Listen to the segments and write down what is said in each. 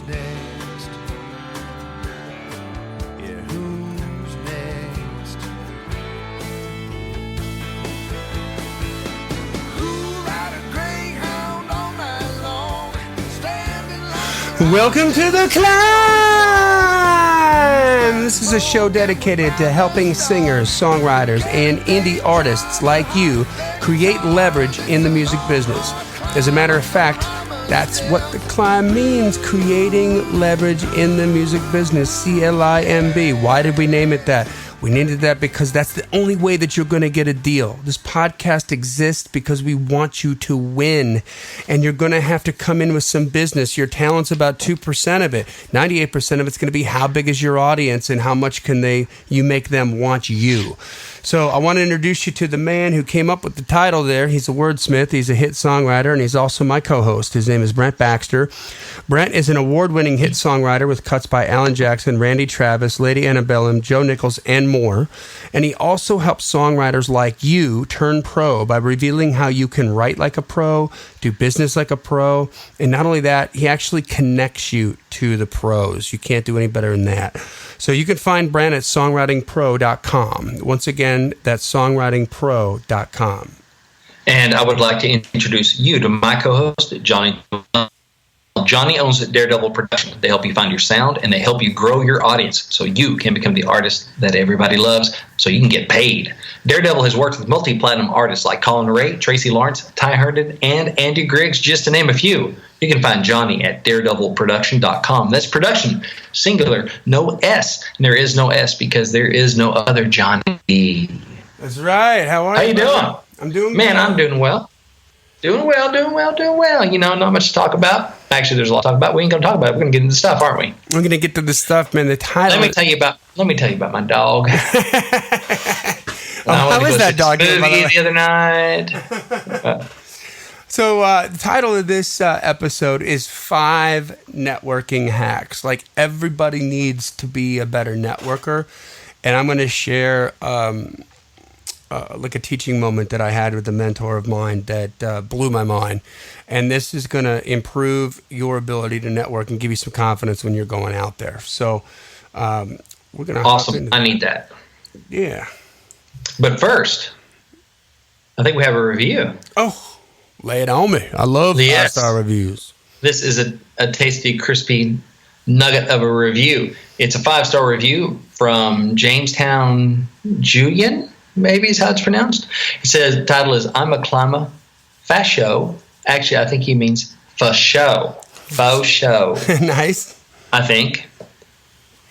next? Yeah, who's next? Who'll ride a greyhound all night long, standing like Welcome to the C.L.I.M.B. This is a show dedicated to helping singers, songwriters, and indie artists like you create leverage in the music business. As a matter of fact, that's what the C.L.I.M.B means, creating leverage in the music business, C.L.I.M.B. Why did we name it that? We named it that because that's the only way that you're going to get a deal. This podcast exists because we want you to win, and you're going to have to come in with some business. Your talent's about 2% of it. 98% of it's going to be how big is your audience and how much can you make them want you. So I want to introduce you to the man who came up with the title there. He's a wordsmith, he's a hit songwriter, and he's also my co-host. His name is Brent Baxter. Brent is an award-winning hit songwriter with cuts by Alan Jackson, Randy Travis, Lady Antebellum, Joe Nichols, and more. And he also helps songwriters like you turn pro by revealing how you can write like a pro, do business like a pro, and not only that, he actually connects you to the pros. You can't do any better than that. So you can find Brent at songwritingpro.com. Once again, that's songwritingpro.com. And I would like to introduce you to my co-host, Johnny Dwinell. Johnny owns Daredevil Production. They help you find your sound, and they help you grow your audience so you can become the artist that everybody loves, so you can get paid. Daredevil has worked with multi-platinum artists like Colin Ray, Tracy Lawrence, Ty Herndon, and Andy Griggs, just to name a few. You can find Johnny at daredevilproduction.com. That's production, singular, no S. And there is no S because there is no other Johnny. That's right. How are you? How you doing? I'm doing Man, good. I'm doing well. Doing well. You know, not much to talk about. Actually, there's a lot to talk about. We ain't going to talk about it. We're going to get into stuff, aren't we? We're going to get to the stuff, man. The title. Let me tell you about my dog. How is that dog doing, by the way? The other night. So the title of this episode is 5 Networking Hacks. Like, everybody needs to be a better networker. And I'm going to share like a teaching moment that I had with a mentor of mine that blew my mind. And this is going to improve your ability to network and give you some confidence when you're going out there. So we're going to awesome. I need that. Yeah. But first, I think we have a review. Oh, lay it on me. I love 5-star reviews. This is a tasty, crispy nugget of a review. It's a 5-star review from Jamestown Julian, maybe is how it's pronounced. It says, the title is, I'm a climber, fast show. Actually, I think he means for show. Faux show. Nice. I think.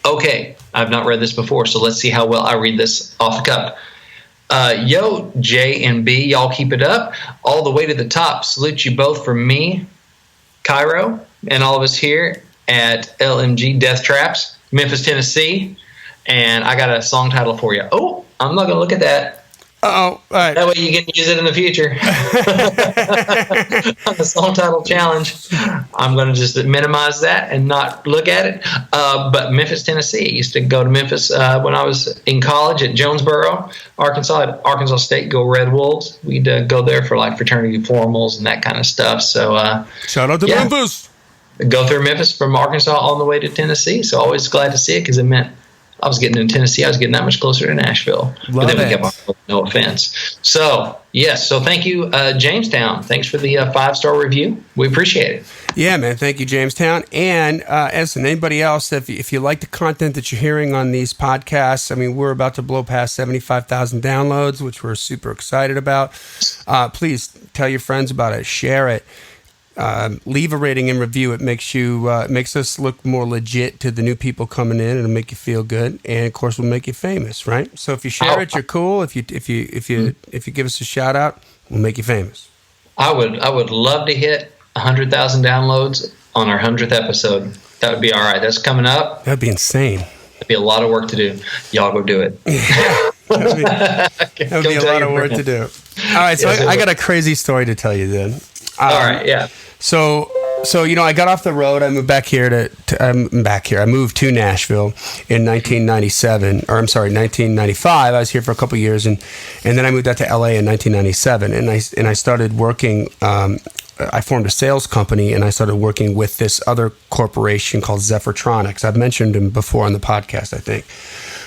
Okay, I've not read this before, so let's see how well I read this off the cuff. Yo, J and B, y'all keep it up. All the way to the top. Salute you both from me, Cairo, and all of us here at LMG Death Traps, Memphis, Tennessee. And I got a song title for you. Oh, I'm not going to look at that. Uh-oh. All right. That way you can use it in the future. On the song title challenge. I'm going to just minimize that and not look at it. But Memphis, Tennessee. I used to go to Memphis when I was in college at Jonesboro, Arkansas, at Arkansas State, go Red Wolves. We'd go there for like fraternity formals and that kind of stuff. So shout out to Memphis. Go through Memphis from Arkansas all the way to Tennessee. So always glad to see it because it meant I was getting in Tennessee. I was getting that much closer to Nashville. Love but then it. we kept on, no offense. So, yes. So thank you, Jamestown. Thanks for the 5-star review. We appreciate it. Yeah, man. Thank you, Jamestown. And as in anybody else, if you like the content that you're hearing on these podcasts, I mean, we're about to blow past 75,000 downloads, which we're super excited about. Please tell your friends about it. Share it. Leave a rating and review. It makes us look more legit to the new people coming in. It'll make you feel good, and of course, we'll make you famous, right? So if you share it, you're cool. If you give us a shout out, we'll make you famous. I would love to hit 100,000 downloads on our 100th episode. That would be all right. That's coming up. That'd be insane. That'd be a lot of work to do. Y'all go do it. That'd be a lot of work to do. All right, so I got a crazy story to tell you then. All right, yeah. So I got off the road. I moved back here I moved to Nashville in 1995. I was here for a couple of years, and then I moved out to LA in 1997, and I started working I formed a sales company and I started working with this other corporation called Zephyrtronics. I've mentioned them before on the podcast, I think.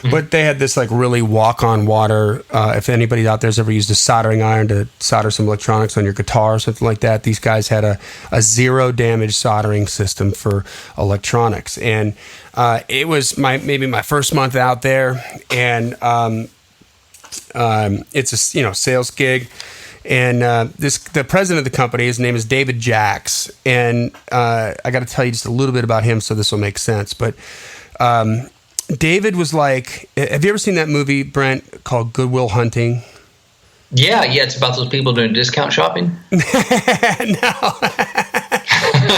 But they had this like really walk-on water. If anybody out there's ever used a soldering iron to solder some electronics on your guitar or something like that, these guys had a zero damage soldering system for electronics. And it was maybe my first month out there, and it's a sales gig. And the president of the company, his name is David Jacks, and I got to tell you just a little bit about him, so this will make sense. But David was like, have you ever seen that movie, Brent, called Good Will Hunting? Yeah, it's about those people doing discount shopping. No.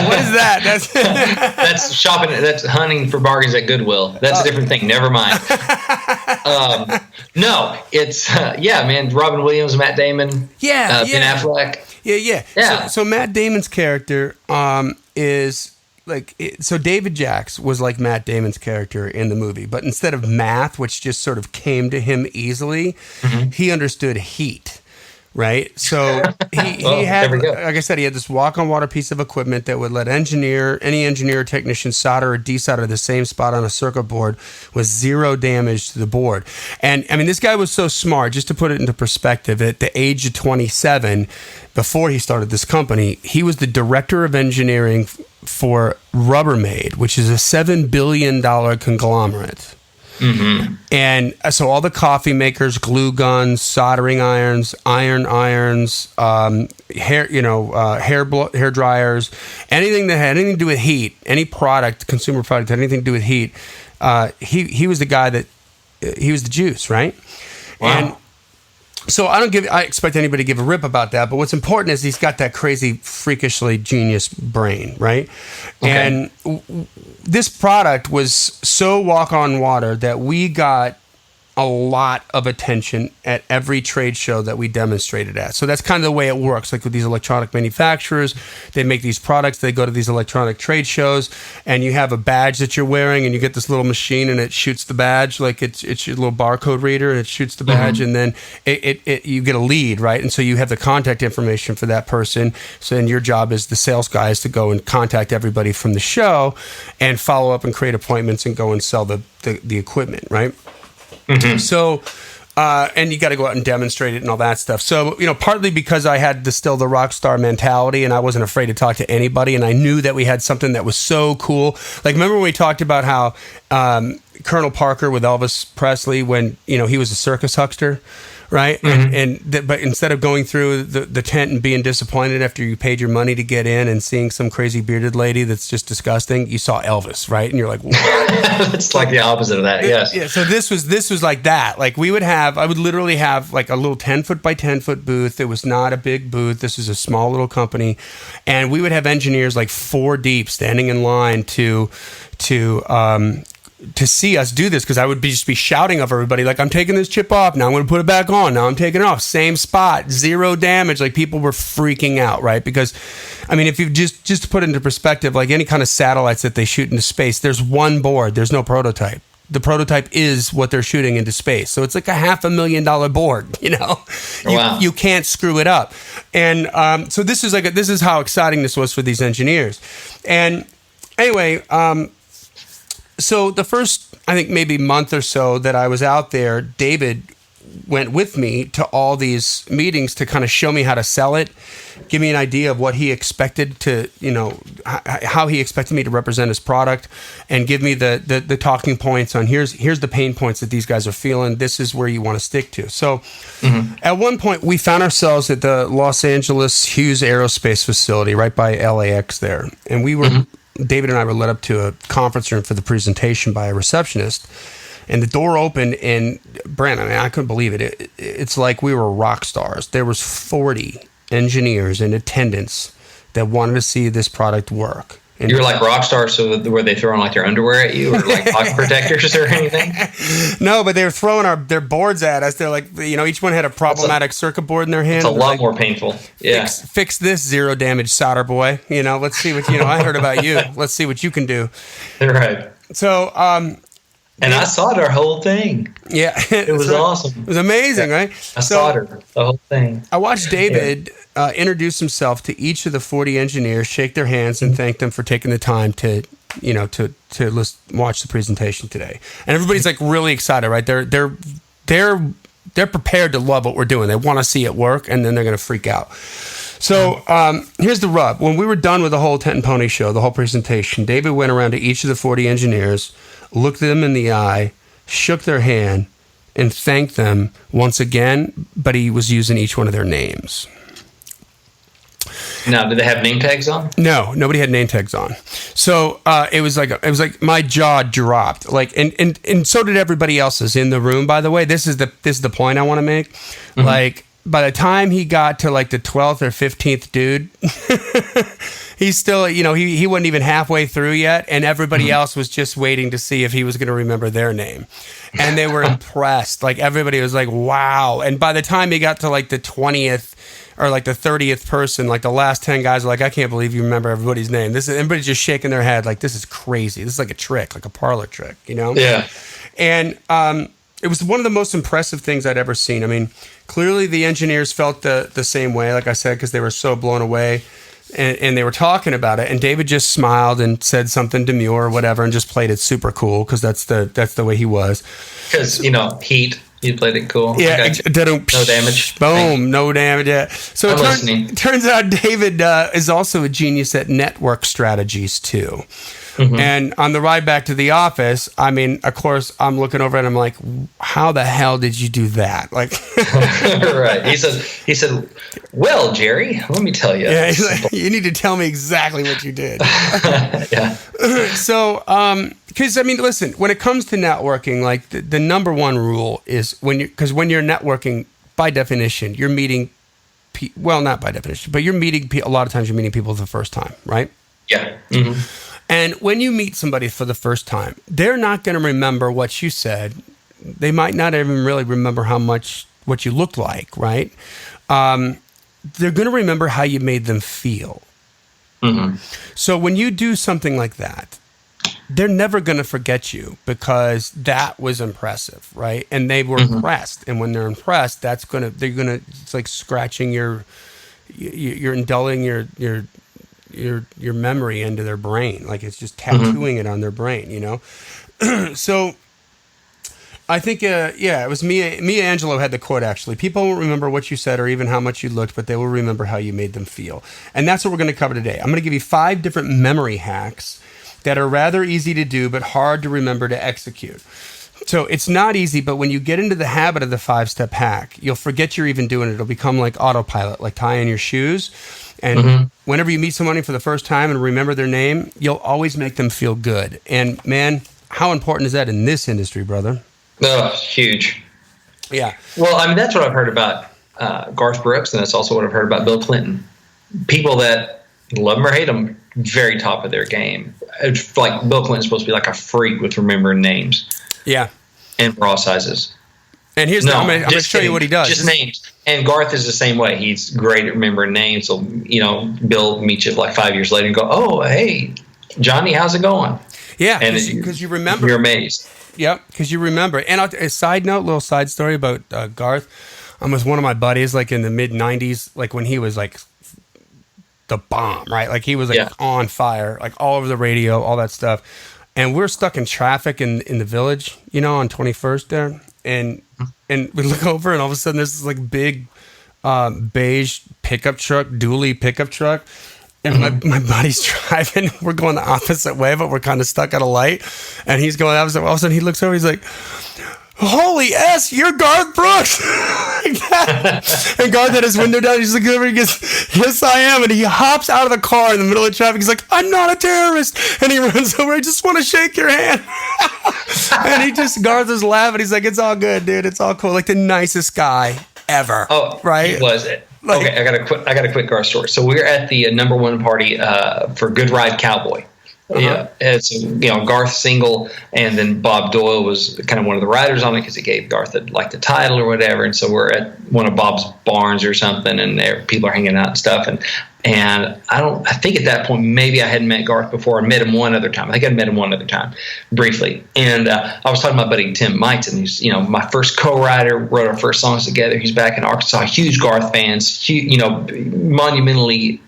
What is that? That's shopping. That's hunting for bargains at Goodwill. That's a different thing. Never mind. No, it's man. Robin Williams, Matt Damon, Ben Affleck. Yeah. So Matt Damon's character is like, so David Jacks was like Matt Damon's character in the movie, but instead of math, which just sort of came to him easily, he understood heat. Right. So he had, like I said, he had this walk-on water piece of equipment that would let any engineer or technician solder or desolder the same spot on a circuit board with zero damage to the board. And I mean, this guy was so smart, just to put it into perspective, at the age of 27, before he started this company, he was the director of engineering for Rubbermaid, which is a $7 billion conglomerate. And so all the coffee makers, glue guns, soldering irons, iron irons, hair dryers, anything that had anything to do with heat, any product, consumer product that had anything to do with heat, he was the guy that he was the juice, right? Wow. And so I expect anybody to give a rip about that, but what's important is he's got that crazy, freakishly genius brain, right? Okay. And this product was so walk-on water that we got a lot of attention at every trade show that we demonstrated at. So that's kind of the way it works. Like with these electronic manufacturers, they make these products, they go to these electronic trade shows, and you have a badge that you're wearing, and you get this little machine, and it shoots the badge, like it's your little barcode reader, and it shoots the badge, and then you get a lead, right? And so you have the contact information for that person. So then your job as the sales guy is to go and contact everybody from the show and follow up and create appointments and go and sell the equipment, right? So, and you got to go out and demonstrate it and all that stuff. So, partly because I had still the rock star mentality and I wasn't afraid to talk to anybody, and I knew that we had something that was so cool. Like, remember when we talked about how Colonel Parker with Elvis Presley, when, he was a circus huckster, right? But instead of going through the tent and being disappointed after you paid your money to get in and seeing some crazy bearded lady that's just disgusting, you saw Elvis, right? And you're like, what? It's like the opposite of that, yes. Yeah, so this was like that. Like I would literally have like a little 10-foot by 10-foot booth. It was not a big booth. This is a small little company. And we would have engineers like 4 deep standing in line to see us do this, because I would just be shouting of everybody, like, I'm taking this chip off, now I'm going to put it back on, now I'm taking it off, same spot, zero damage. Like, people were freaking out, right? Because, I mean, if you just to put it into perspective, like any kind of satellites that they shoot into space, there's one board, there's no prototype. The prototype is what they're shooting into space. So it's like a $500,000 board, Wow. You can't screw it up. And so this is how exciting this was for these engineers. And anyway, so the first, I think, maybe month or so that I was out there, David went with me to all these meetings to kind of show me how to sell it, give me an idea of what he expected to, how he expected me to represent his product, and give me the talking points on here's the pain points that these guys are feeling. This is where you want to stick to. So at one point, we found ourselves at the Los Angeles Hughes Aerospace facility right by LAX there. And we were... David and I were led up to a conference room for the presentation by a receptionist, and the door opened, and Brent, I mean, I couldn't believe it. It's like we were rock stars. There was 40 engineers in attendance that wanted to see this product work. And you were like rock stars, so were they throwing like their underwear at you or like pocket protectors or anything? No, but they were throwing their boards at us. They're like, each one had a problematic circuit board in their hand. It's a lot more painful. Yeah. Fix this zero damage solder boy. Let's see what, I heard about you. Let's see what you can do. Right. So, and I soldered our whole thing. Yeah. It was awesome. It was amazing, right? I soldered the whole thing. I watched David introduce himself to each of the 40 engineers, shake their hands, and thank them for taking the time to watch the presentation today. And everybody's like really excited, right? They're prepared to love what we're doing. They want to see it work, and then they're going to freak out. So here's the rub. When we were done with the whole Tent and Pony show, the whole presentation, David went around to each of the 40 engineers, looked them in the eye, shook their hand, and thanked them once again, but he was using each one of their names. Now, did they have name tags on? No, nobody had name tags on. So it was like my jaw dropped. Like, and so did everybody else's in the room. By the way, this is the point I want to make. Mm-hmm. Like, by the time he got to like the 12th or 15th dude, he's still, he wasn't even halfway through yet, and everybody else was just waiting to see if he was going to remember their name. And they were impressed. Like, everybody was like, wow. And by the time he got to like the 20th or like the 30th person, like the last 10 guys were like, I can't believe you remember everybody's name. Everybody's just shaking their head like, this is crazy. This is like a trick, like a parlor trick, Yeah. And it was one of the most impressive things I'd ever seen. I mean, clearly the engineers felt the same way, like I said, because they were so blown away. And they were talking about it, and David just smiled and said something demure or whatever, and just played it super cool because that's the way he was. Because Heat, you played it cool. Yeah, no damage. Boom, no damage. Yeah. So it turns out David is also a genius at network strategies too. Mm-hmm. And on the ride back to the office, I mean, of course, I'm looking over and I'm like, how the hell did you do that? Like, right. He said, well, Jerry, let me tell you. Yeah, he's like, you need to tell me exactly what you did. Yeah. So, because I mean, listen, when it comes to networking, like the number one rule is when you're networking, by definition, you're meeting, well, not by definition, but you're meeting, a lot of times you're meeting people for the first time, right? Yeah. Mm-hmm. And when you meet somebody for the first time, they're not going to remember what you said. They might not even really remember what you looked like, right? They're going to remember how you made them feel. Mm-hmm. So when you do something like that, they're never going to forget you because that was impressive, right? And they were impressed. And when they're impressed, it's like scratching you're indulging your memory into their brain. Like it's just tattooing it on their brain, So I think, it was Mia Angelou had the quote, actually. People won't remember what you said or even how much you looked, but they will remember how you made them feel. And that's what we're going to cover today. I'm going to give you 5 different memory hacks that are rather easy to do, but hard to remember to execute. So it's not easy, but when you get into the habit of the 5-step hack, you'll forget you're even doing it. It'll become like autopilot, like tying your shoes. And whenever you meet somebody for the first time and remember their name, you'll always make them feel good. And man, how important is that in this industry, brother? Oh, huge. Yeah. Well, I mean, that's what I've heard about Garth Brooks, and that's also what I've heard about Bill Clinton. People that love him or hate him, very top of their game. It's like Bill Clinton's supposed to be like a freak with remembering names. Yeah. And raw sizes. And here's I'm going to show you what he does. Just names. And Garth is the same way. He's great at remembering names. So, Bill meets you like 5 years later and go, oh, hey, Johnny, how's it going? Yeah, because you remember. You're amazed. Yep, because you remember. And a side note, little side story about Garth. I was one of my buddies, like in the mid-'90s, like when he was like the bomb, right? Like he was like on fire, like all over the radio, all that stuff. And we're stuck in traffic in the village, on 21st there. And we look over, and all of a sudden there's this like big beige pickup truck, dually pickup truck. And my buddy's driving. We're going the opposite way, but we're kind of stuck at a light. And he's going opposite. All of a sudden he looks over. He's like, holy S, you're Garth Brooks. Like that. And Garth had his window down. He's looking over. He goes, yes, I am. And he hops out of the car in the middle of traffic. He's like, I'm not a terrorist. And he runs over. I just want to shake your hand. And Garth is laughing. He's like, it's all good, dude. It's all cool. Like the nicest guy ever. Oh, right? He was it. Okay, I got a quick Garth story. So we're at the number one party for Good Ride Cowboy. Yeah, it's Garth single, and then Bob Doyle was kind of one of the writers on it because he gave Garth the title or whatever. And so we're at one of Bob's barns or something, and people are hanging out and stuff. And I think at that point, maybe I hadn't met Garth before. I met him one other time. I think I'd met him one other time, briefly. And I was talking to my buddy Tim Mites, and he's, my first co-writer, wrote our first songs together. He's back in Arkansas, huge Garth fans, monumentally,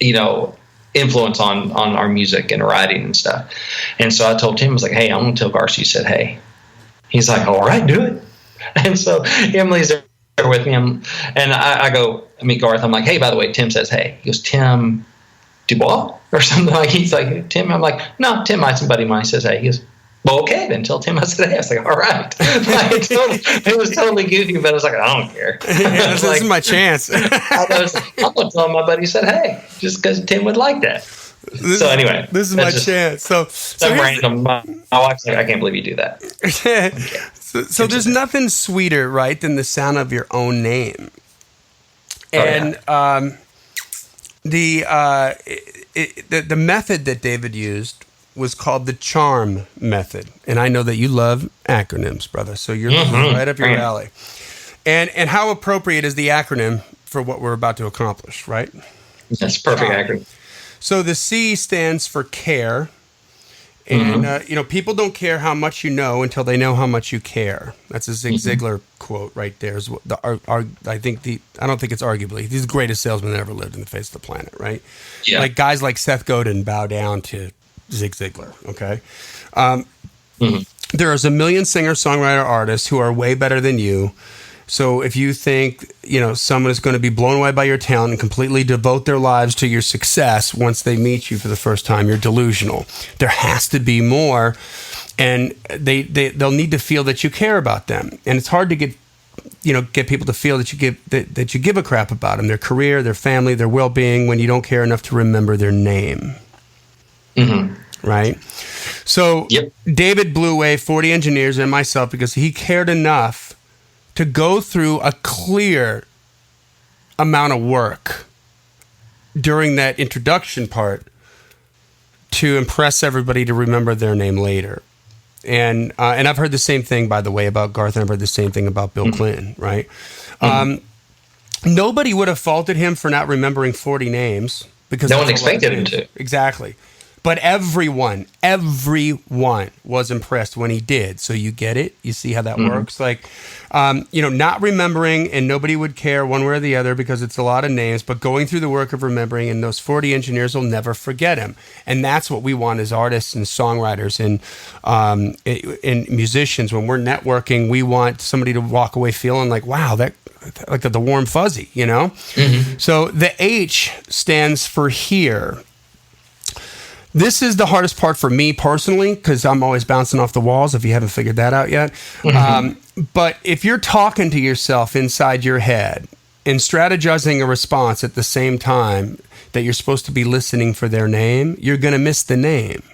influence on our music and writing and stuff. And so I told Tim, I was like, hey, I'm going to tell Garth you said hey. He's like, all right, do it. And so Emily's there with me, and I go meet Garth. I'm like, hey, by the way, Tim says hey. He goes, Tim Dubois or something like. He's like, Tim. I'm like, no, Tim Mites, somebody of mine says hey. He goes, well, okay, then tell Tim I said hey. I was like, all right. It was totally goofy, but I was like, I don't care. Yeah, this is my chance. I'm going to tell my buddy said hey, just because Tim would like that. This is my chance. So random. My wife's like, I can't believe you do that. So there's nothing sweeter, right, than the sound of your own name. And the method that David used was called the CHARM method. And I know that you love acronyms, brother. So you're right up your alley. And how appropriate is the acronym for what we're about to accomplish, right? That's a perfect acronym. So the C stands for care. And, people don't care how much you know until they know how much you care. That's a Zig Ziglar quote right there. I don't think it's arguably, he's the greatest salesman that ever lived on the face of the planet, right? Yeah. Like guys like Seth Godin bow down to Zig Ziglar, okay? There's a million singer-songwriter artists who are way better than you. So if you think, someone is going to be blown away by your talent and completely devote their lives to your success once they meet you for the first time, you're delusional. There has to be more, and they'll need to feel that you care about them. And it's hard to get people to feel that you give a crap about them, their career, their family, their well-being, when you don't care enough to remember their name. Right? So David blew away 40 engineers and myself because he cared enough to go through a clear amount of work during that introduction part to impress everybody to remember their name later. And I've heard the same thing, by the way, about Garth, and I've heard the same thing about Bill Clinton, right? Nobody would have faulted him for not remembering 40 names because no one expected him to. Exactly. But everyone was impressed when he did. So you get it? You see how that works? Like, not remembering, and nobody would care one way or the other because it's a lot of names, but going through the work of remembering, and those 40 engineers will never forget him. And that's what we want as artists and songwriters and musicians. When we're networking, we want somebody to walk away feeling like, wow, that like the warm fuzzy, So the H stands for here. This is the hardest part for me personally because I'm always bouncing off the walls, if you haven't figured that out yet. But if you're talking to yourself inside your head and strategizing a response at the same time that you're supposed to be listening for their name, you're going to miss the name.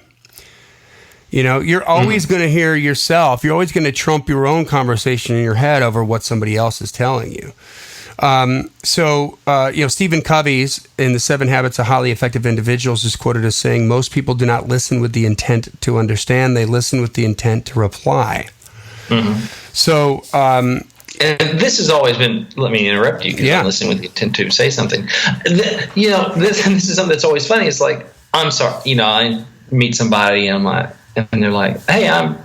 You're always going to hear yourself. You're always going to trump your own conversation in your head over what somebody else is telling you. Stephen Covey's in The 7 Habits of Highly Effective Individuals is quoted as saying, most people do not listen with the intent to understand. They listen with the intent to reply. So, and this has always been, let me interrupt you because I'm listening with the intent to say something. This is something that's always funny. It's like, I'm sorry, I meet somebody and they're like, hey, I'm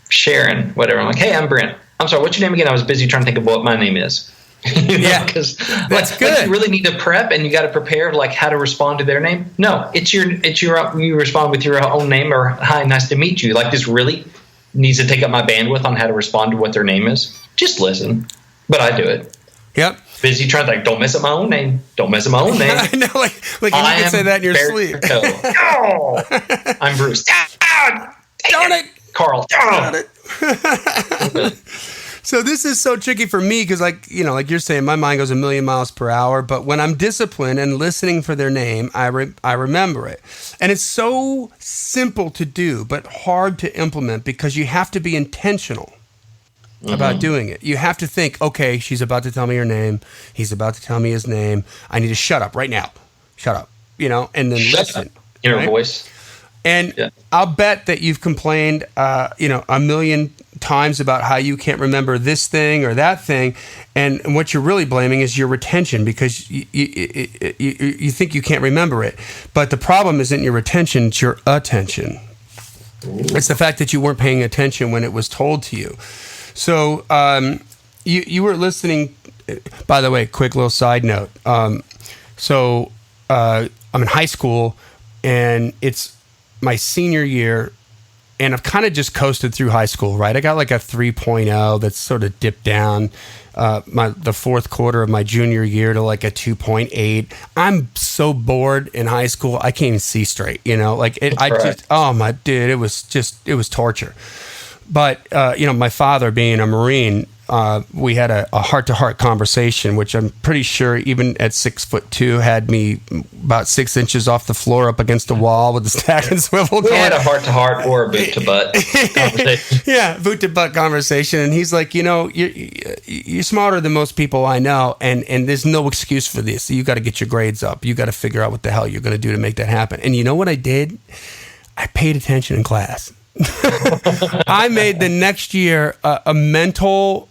Sharon, whatever. I'm like, hey, I'm Brent. I'm sorry, what's your name again? I was busy trying to think of what my name is. Because that's good. You really need to prep, and you got to prepare how to respond to their name. No, you respond with your own name, or hi, nice to meet you. Like, this really needs to take up my bandwidth on how to respond to what their name is. Just listen, but I do it. Yep. Busy trying to don't mess up my own name. Don't mess up my own name. I know, like you can say that in your sleep. Oh, I'm Bruce. Darn it, Carl. Darn it. So this is so tricky for me because, like you're saying, my mind goes a million miles per hour. But when I'm disciplined and listening for their name, I remember it. And it's so simple to do, but hard to implement because you have to be intentional about doing it. You have to think, okay, she's about to tell me her name. He's about to tell me his name. I need to shut up right now. Shut up, and then listen. Inner voice. And I'll bet that you've complained, a million times about how you can't remember this thing or that thing, and what you're really blaming is your retention, because you think you can't remember it. But the problem isn't your retention, it's your attention. It's the fact that you weren't paying attention when it was told to you. So you were listening. By the way, quick little side note. So I'm in high school, and it's my senior year, and I've kind of just coasted through high school, right? I got like a 3.0 that's sort of dipped down the fourth quarter of my junior year to like a 2.8. I'm so bored in high school, I can't even see straight, like it. It was torture. But, my father being a Marine, we had a heart-to-heart conversation, which I'm pretty sure even at 6'2" had me about 6 inches off the floor up against a wall with the stack and swivel. We had a heart-to-heart or a boot-to-butt conversation. Yeah, boot-to-butt conversation. And he's like, you're smarter than most people I know, and there's no excuse for this. You got to get your grades up. You got to figure out what the hell you're going to do to make that happen. And you know what I did? I paid attention in class. I made the next year a mental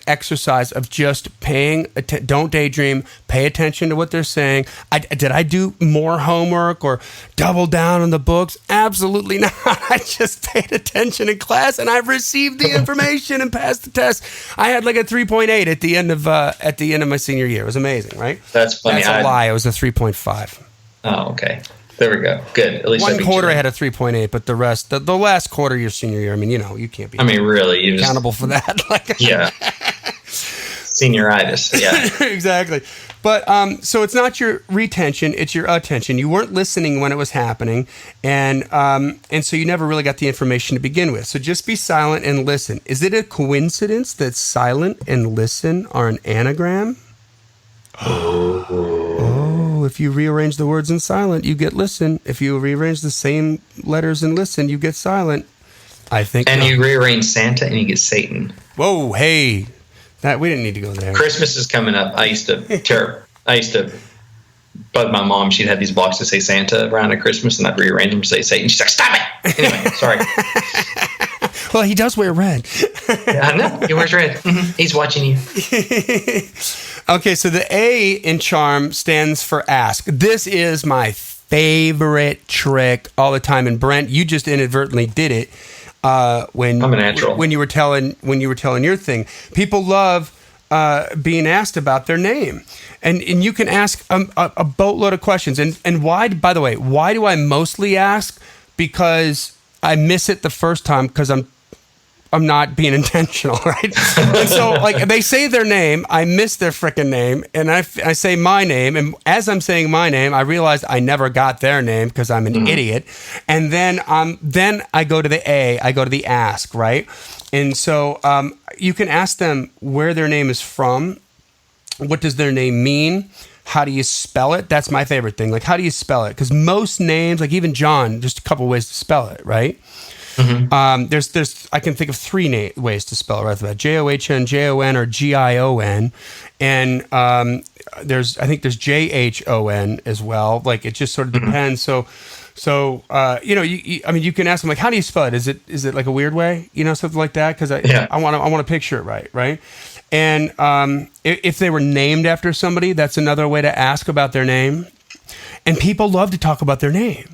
exercise of just paying don't daydream, pay attention to what they're saying. Did I do more homework or double down on the books? Absolutely not. I just paid attention in class, and I received the information and passed the test. I had like a 3.8 at the end of my senior year. It was amazing, right? That's funny. That's a lie. It was a 3.5. Oh, okay. There we go. Good. At least one quarter I had a 3.8, but the rest, the last quarter of your senior year, you can't be. Really, accountable for that. Yeah. Senioritis. Yeah. Exactly. But so it's not your retention; it's your attention. You weren't listening when it was happening, and so you never really got the information to begin with. So just be silent and listen. Is it a coincidence that silent and listen are an anagram? Oh, if you rearrange the words in silent, you get listen. If you rearrange the same letters in listen, you get silent. I think. And you rearrange Santa and you get Satan. Whoa, hey. That we didn't need to go there. Christmas is coming up. I used to bug my mom. She'd have these blocks that say Santa around at Christmas, and I'd rearrange them to say Satan. She's like, "Stop it!" Anyway, sorry. Well, he does wear red. Yeah, I know. He wears red. Mm-hmm. He's watching you. Okay, so the A in charm stands for ask. This is my favorite trick all the time. And Brent, you just inadvertently did it when I'm a natural. When you were telling your thing. People love being asked about their name, and you can ask a boatload of questions. And why? By the way, why do I mostly ask? Because I miss it the first time because I'm not being intentional, right? And so, they say their name, I miss their frickin' name, and I say my name, and as I'm saying my name, I realize I never got their name because I'm an idiot, and then I go to the A, I go to the ask, right? And so you can ask them where their name is from, what does their name mean, how do you spell it? That's my favorite thing. How do you spell it? Because most names, even John, just a couple ways to spell it, right? Mm-hmm. There's I can think of three ways to spell it right off John, Jon, or Gion, and I think there's Jhon as well. It just sort of depends. So you can ask them how do you spell it? Is it like a weird way, something like that? Because I want to picture it right. And if they were named after somebody, that's another way to ask about their name. And people love to talk about their name.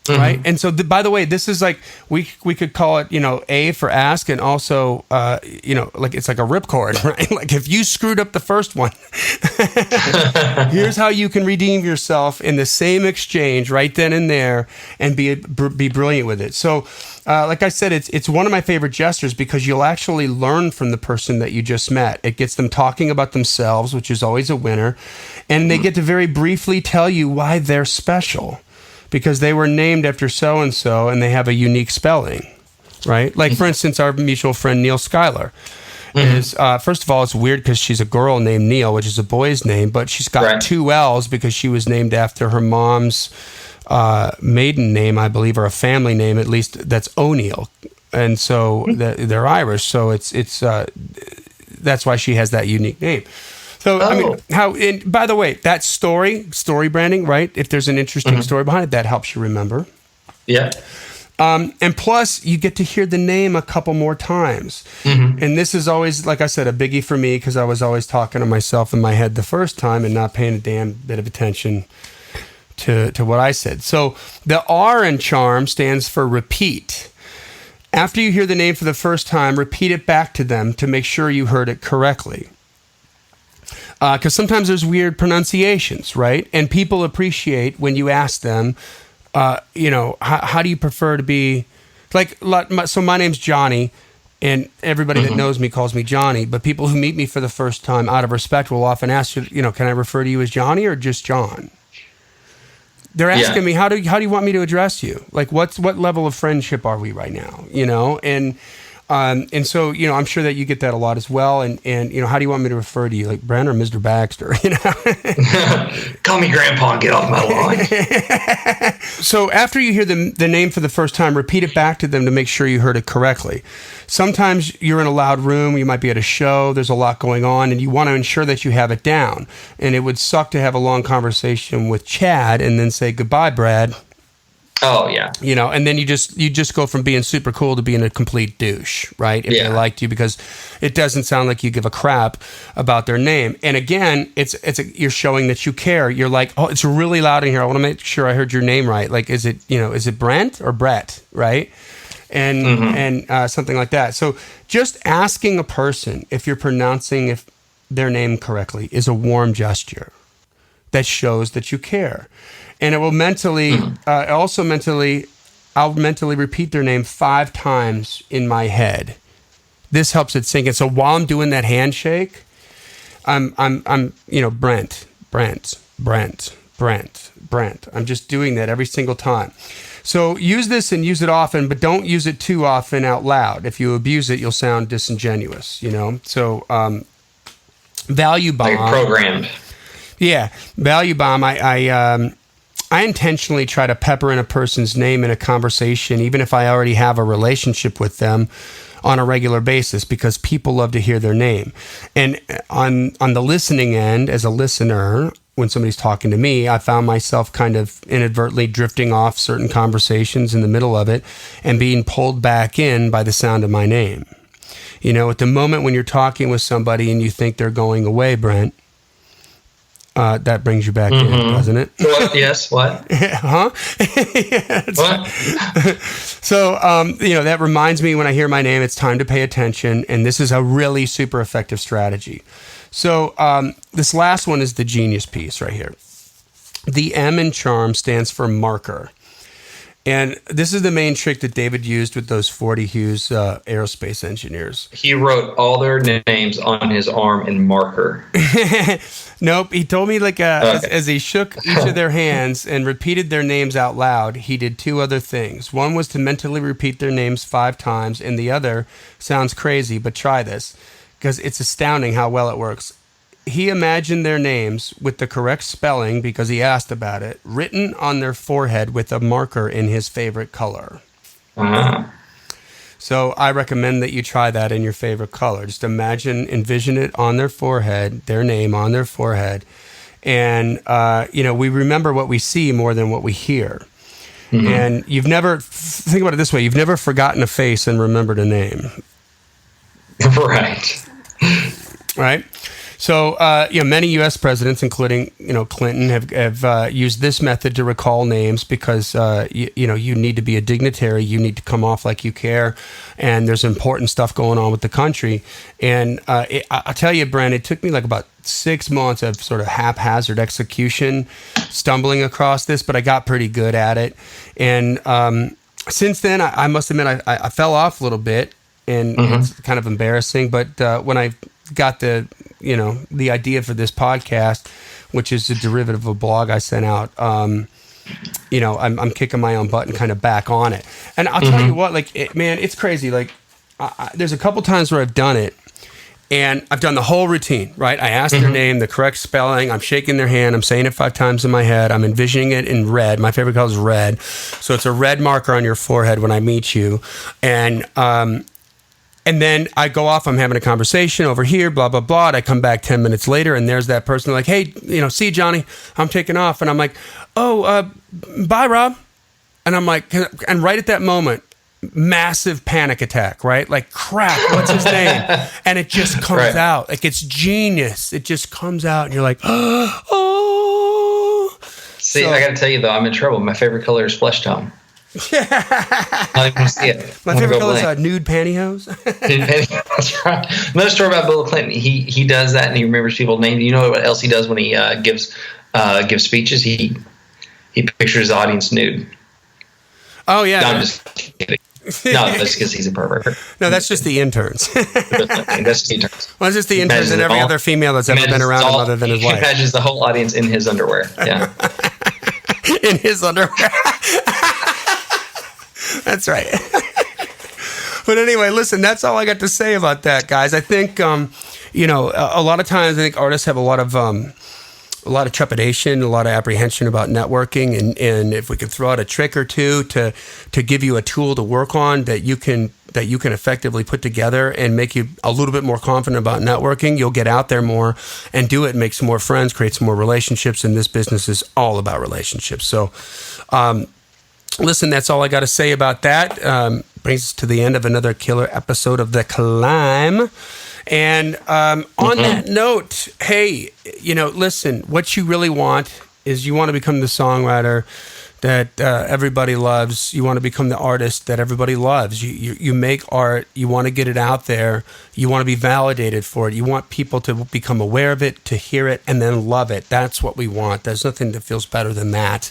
Right. And so, by the way, this is we could call it, A for ask, and also, it's like a ripcord, right? If you screwed up the first one, here's how you can redeem yourself in the same exchange right then and there and be brilliant with it. So, like I said, it's one of my favorite gestures because you'll actually learn from the person that you just met. It gets them talking about themselves, which is always a winner. And they get to very briefly tell you why they're special. Because they were named after so-and-so and they have a unique spelling, right? For instance, our mutual friend Neil Schuyler is, first of all, it's weird because she's a girl named Neil, which is a boy's name, but she's got two L's because she was named after her mom's maiden name, I believe, or a family name, at least, that's O'Neill. And so they're Irish, so it's that's why she has that unique name. So, and by the way, that story branding, right? If there's an interesting story behind it, that helps you remember. Yeah. And plus, you get to hear the name a couple more times. And this is always, like I said, a biggie for me because I was always talking to myself in my head the first time and not paying a damn bit of attention to what I said. So the R in CHARM stands for repeat. After you hear the name for the first time, repeat it back to them to make sure you heard it correctly. Because sometimes there's weird pronunciations, right? And people appreciate when you ask them, how do you prefer to be? So my name's Johnny, and everybody that knows me calls me Johnny. But people who meet me for the first time, out of respect, will often ask you, can I refer to you as Johnny or just John? They're asking me, how do you want me to address you? Like, what level of friendship are we right now? And so, I'm sure that you get that a lot as well. And how do you want me to refer to you? Like Brent or Mr. Baxter, Call me Grandpa and get off my lawn. So after you hear the name for the first time, repeat it back to them to make sure you heard it correctly. Sometimes you're in a loud room, you might be at a show, there's a lot going on, and you want to ensure that you have it down. And it would suck to have a long conversation with Chad and then say, goodbye, Brad. Oh, yeah. And then you just go from being super cool to being a complete douche, right? If they liked you, because it doesn't sound like you give a crap about their name. And again, you're showing that you care. You're like, oh, it's really loud in here. I want to make sure I heard your name right. Like, is it Brent or Brett, right? And something like that. So just asking a person if you're pronouncing their name correctly is a warm gesture that shows that you care. And it will I'll mentally repeat their name 5 times in my head. This helps it sink in. So while I'm doing that handshake, I'm Brent. I'm just doing that every single time. So use this and use it often, but don't use it too often out loud. If you abuse it, you'll sound disingenuous, So value bomb. Like programmed. Yeah, value bomb. I intentionally try to pepper in a person's name in a conversation, even if I already have a relationship with them, on a regular basis, because people love to hear their name. And on the listening end, as a listener, when somebody's talking to me, I found myself kind of inadvertently drifting off certain conversations in the middle of it and being pulled back in by the sound of my name. At the moment when you're talking with somebody and you think they're going away, Brent, that brings you back in, doesn't it? What? Yes. What? Huh? What? So, that reminds me when I hear my name, it's time to pay attention. And this is a really super effective strategy. So this last one is the genius piece right here. The M in CHARM stands for marker. And this is the main trick that David used with those 40 Hughes aerospace engineers. He wrote all their names on his arm in marker. Nope. He told me as he shook each of their hands and repeated their names out loud, he did 2 other things. One was to mentally repeat their names 5 times, and the other sounds crazy, but try this because it's astounding how well it works. He imagined their names with the correct spelling, because he asked about it, written on their forehead with a marker in his favorite color. So I recommend that you try that in your favorite color. Just envision it on their forehead, their name on their forehead. And, we remember what we see more than what we hear. And think about it this way, you've never forgotten a face and remembered a name. Right. Right? So, many U.S. presidents, including, Clinton, have used this method to recall names because, you need to be a dignitary. You need to come off like you care. And there's important stuff going on with the country. And I'll tell you, Brent, it took me like about 6 months of sort of haphazard execution, stumbling across this, but I got pretty good at it. And since then, I must admit, I fell off a little bit. And it's kind of embarrassing. But when I got the idea for this podcast, which is a derivative of a blog I sent out, I'm kicking my own butt and kind of back on it. And I'll tell you what, it's crazy. Like, there's a couple times where I've done it, and I've done the whole routine, right? I ask their name, the correct spelling, I'm shaking their hand, I'm saying it 5 times in my head, I'm envisioning it in red. My favorite color is red. So it's a red marker on your forehead when I meet you. And then I go off, I'm having a conversation over here, blah, blah, blah. And I come back 10 minutes later, and there's that person like, hey, see, Johnny, I'm taking off. And I'm like, bye, Rob. And I'm like, and right at that moment, massive panic attack, right? Like, crap, what's his name? And it just comes out. Like, it's genius. It just comes out, and you're like, oh. See, I got to tell you, though, I'm in trouble. My favorite color is flesh tone. I don't even see it. My favorite color is nude pantyhose. That's right. Another story about Bill Clinton. He does that, and he remembers people's names. You know what else he does when he gives speeches? He pictures the audience nude. Oh yeah. No, I'm just kidding. No, that's because he's a pervert. No, that's just the interns. That's the interns. Well, it's just the interns and every other female that's ever been around him other than his wife. He imagines the whole audience in his underwear. Yeah. In his underwear. That's right. But anyway, listen, that's all I got to say about that, guys. I think, a lot of times I think artists have a lot of trepidation, a lot of apprehension about networking, and if we could throw out a trick or two to give you a tool to work on that you can effectively put together and make you a little bit more confident about networking, you'll get out there more and do it and make some more friends, create some more relationships, and this business is all about relationships. So, listen, that's all I got to say about that. Brings us to the end of another killer episode of the C.L.I.M.B. And on that note, hey, listen, what you really want is you want to become the songwriter that everybody loves. You want to become the artist that everybody loves. You make art. You want to get it out there. You want to be validated for it. You want people to become aware of it, to hear it, and then love it. That's what we want. There's nothing that feels better than that.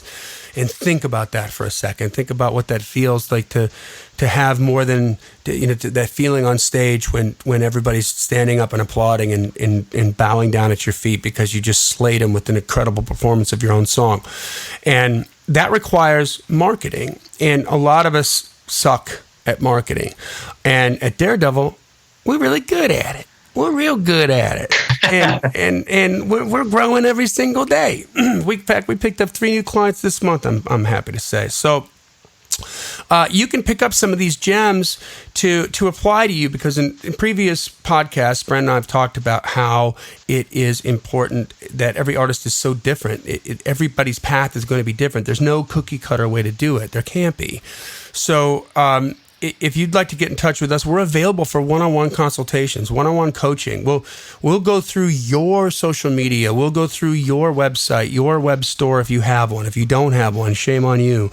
And think about that for a second. Think about what that feels like to have more than that feeling on stage when everybody's standing up and applauding and bowing down at your feet because you just slayed them with an incredible performance of your own song. And that requires marketing. And a lot of us suck at marketing. And at Daredevil, we're really good at it. We're real good at it. And we're growing every single day. In fact, we picked up 3 new clients this month, I'm happy to say. So you can pick up some of these gems to apply to you, because in previous podcasts, Brent and I have talked about how it is important that every artist is so different. Everybody's path is going to be different. There's no cookie cutter way to do it. There can't be. So if you'd like to get in touch with us, we're available for one-on-one consultations, one-on-one coaching. We'll go through your social media. We'll go through your website, your web store if you have one. If you don't have one, shame on you.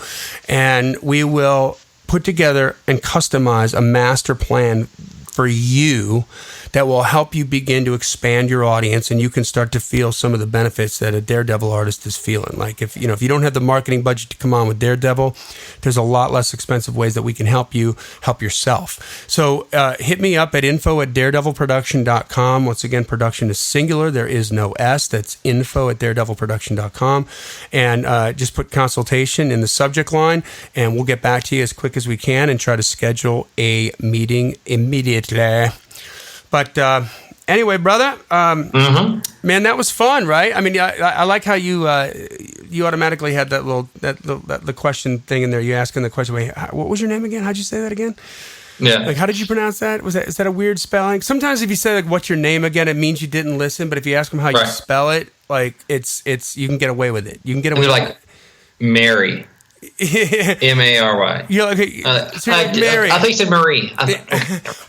And we will put together and customize a master plan for you that will help you begin to expand your audience, and you can start to feel some of the benefits that a Daredevil artist is feeling. Like if you don't have the marketing budget to come on with Daredevil, there's a lot less expensive ways that we can help you help yourself. So hit me up at info@daredevilproduction.com. Once again, production is singular. There is no S. That's info@daredevilproduction.com. And just put consultation in the subject line, and we'll get back to you as quick as we can and try to schedule a meeting immediately. But anyway, brother, man, that was fun, right? I mean, I like how you automatically had the question thing in there. You asking the question, wait, what was your name again? How'd you say that again? Yeah. Like, how did you pronounce that? Is that a weird spelling? Sometimes if you say like, what's your name again, it means you didn't listen. But if you ask them how you spell it, like it's you can get away with it. You can get away with like Mary. M-A-R-Y. You're like, Mary. I think you said Marie.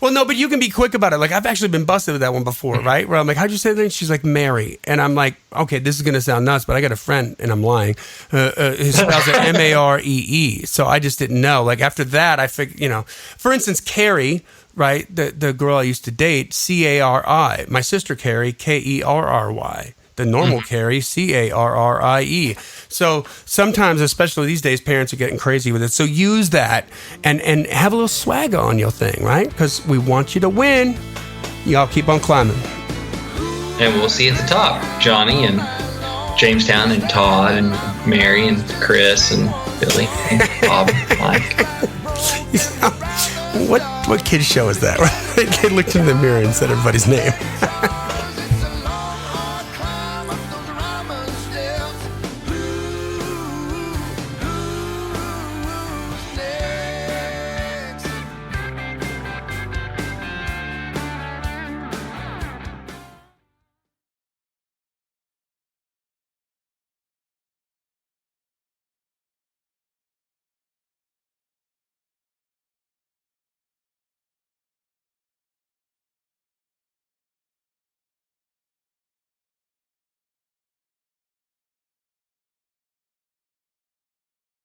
Well, no, but you can be quick about it. Like, I've actually been busted with that one before, right? Where I'm like, how'd you say that? She's like, Mary. And I'm like, okay, this is going to sound nuts, but I got a friend, and I'm lying, who spells it M-A-R-E-E. So I just didn't know. Like, after that, I figured, for instance, Carrie, right? The girl I used to date, C-A-R-I. My sister Carrie, K-E-R-R-Y. The normal Carrie, C-A-R-R-I-E. So sometimes, especially these days, parents are getting crazy with it. So use that and have a little swagger on your thing, right? Because we want you to win. Y'all keep on climbing. And we'll see you at the top. Johnny and Jamestown and Todd and Mary and Chris and Billy and Bob and Mike. What kid show is that? The kid looked in the mirror and said everybody's name.